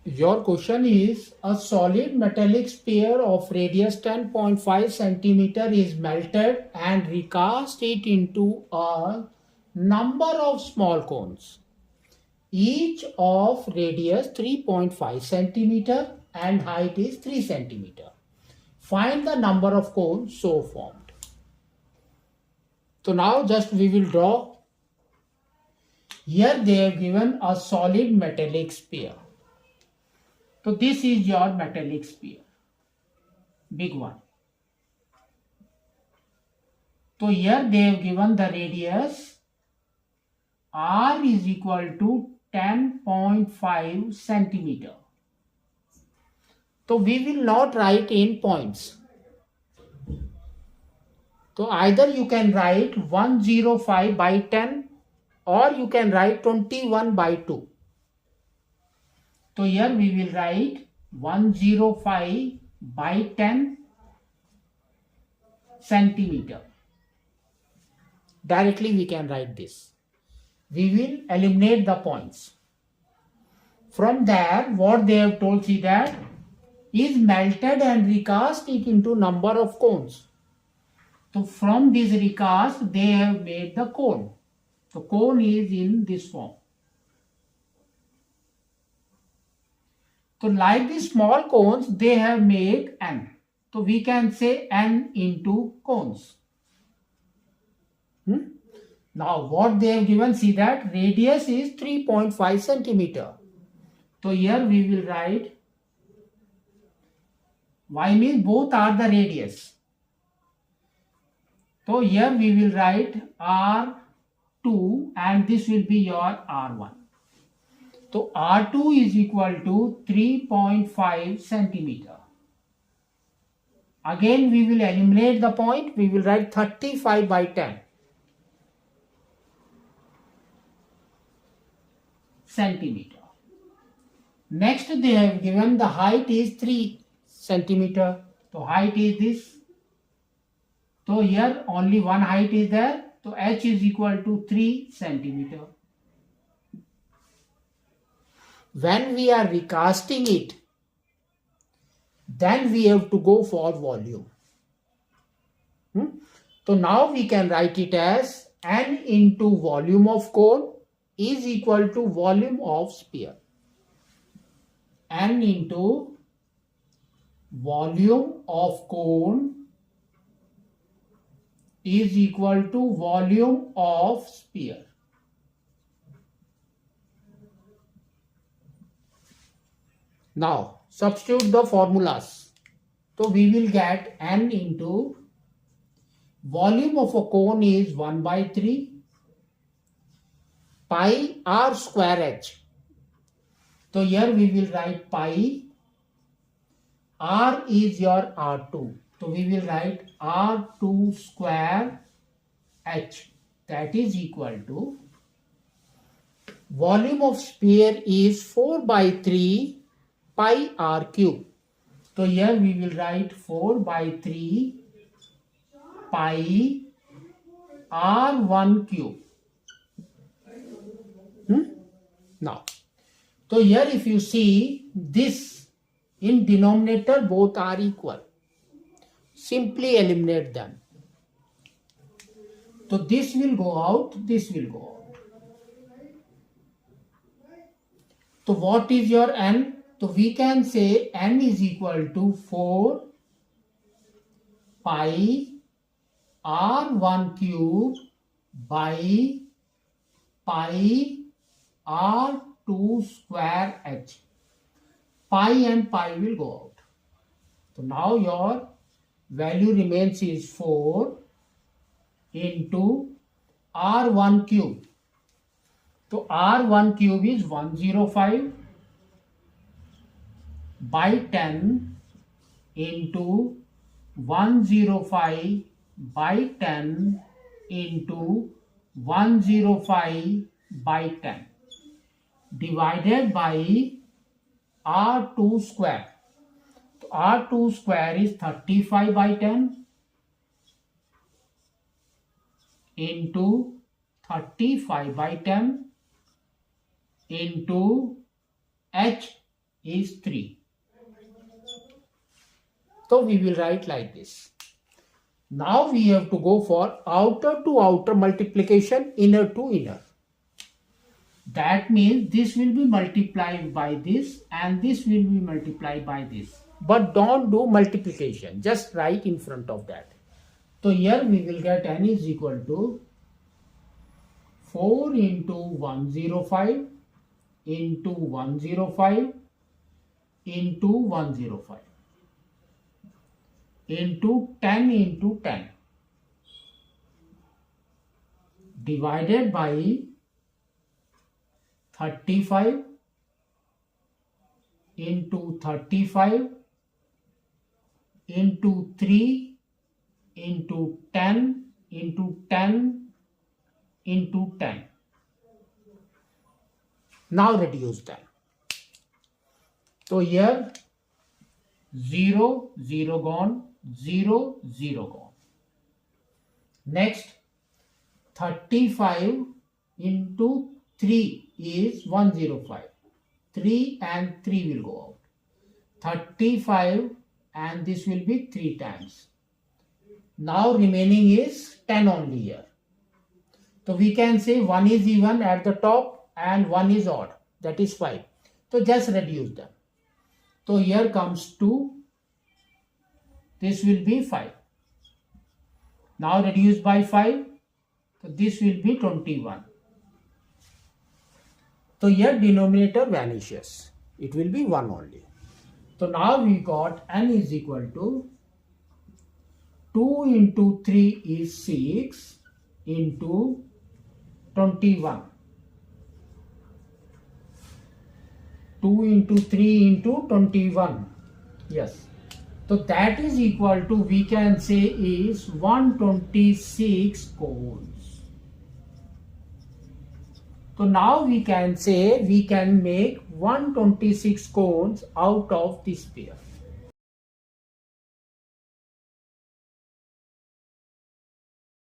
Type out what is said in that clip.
Your question is a solid metallic sphere of radius 10.5 centimeter is melted and recast it into a number of small cones, each of radius 3.5 centimeter and height is 3 centimeter. Find the number of cones so formed. So now just we will draw. Here they have given a solid metallic sphere. So this is your metallic sphere, big one. So here they have given the radius r is equal to 10.5 centimeter. So we will not write in points. So either you can write 105 by 10 or you can write 21 by 2. So here we will write 105 by 10 centimeter. Directly we can write this. We will eliminate the points. From there, what they have told you that is melted and recast it into number of cones. So from this recast, they have made the cone. The cone is in this form. So like these small cones, they have made n. So we can say n into cones. Now what they have given, see that radius is 3.5 centimeter. So here we will write, y means both are the radius. So here we will write R2 and this will be your R1. So R2 is equal to 3.5 centimeter. Again we will eliminate the point. We will write 35 by 10 centimeter. Next they have given the height is 3 centimeter. So height is this. So here only one height is there. So h is equal to 3 centimeter. When we are recasting it, then we have to go for volume. So now we can write it as n into volume of cone is equal to volume of sphere. N into volume of cone is equal to volume of sphere. Now substitute the formulas. So we will get n into volume of a cone is 1 by 3 pi r square h. So here we will write pi, r is your r2. So we will write r2 square h, that is equal to volume of sphere is 4 by 3 pi r cube. So here we will write 4 by 3 pi r1 cube. Now, so here if you see this in denominator both are equal. Simply eliminate them. So this will go out, this will go out. So what is your n? So we can say n is equal to 4 pi r1 cube by pi r2 square h. Pi and pi will go out. So now your value remains is 4 into r1 cube. So r1 cube is 105 by 10 into 105 by 10 into 105 by 10 divided by r2 square. So r2 square is 35 by 10 into 35 by 10 into h is 3. So we will write like this. Now we have to go for outer to outer multiplication, inner to inner. That means this will be multiplied by this and this will be multiplied by this. But don't do multiplication, just write in front of that. So here we will get n is equal to 4 into 105 into 105 into 105 into 10 into 10 divided by 35 into 35 into 3 into 10 into 10 into 10. Now reduce them. So here 0, 0 gone, 0, 0 gone. Next 35 into 3 is 105. 3 and 3 will go out. 35 and this will be 3 times. Now remaining is 10 only here. So we can say 1 is even at the top and 1 is odd. That is 5. So just reduce them. So here comes 2. This will be 5. Now reduce by 5. So this will be 21. So here denominator vanishes. It will be 1 only. So now we got n is equal to 2 into 3 is 6 into 21. 2 into 3 into 21. Yes. So that is equal to, we can say, is 126 cones. So now we can say we can make 126 cones out of this sphere.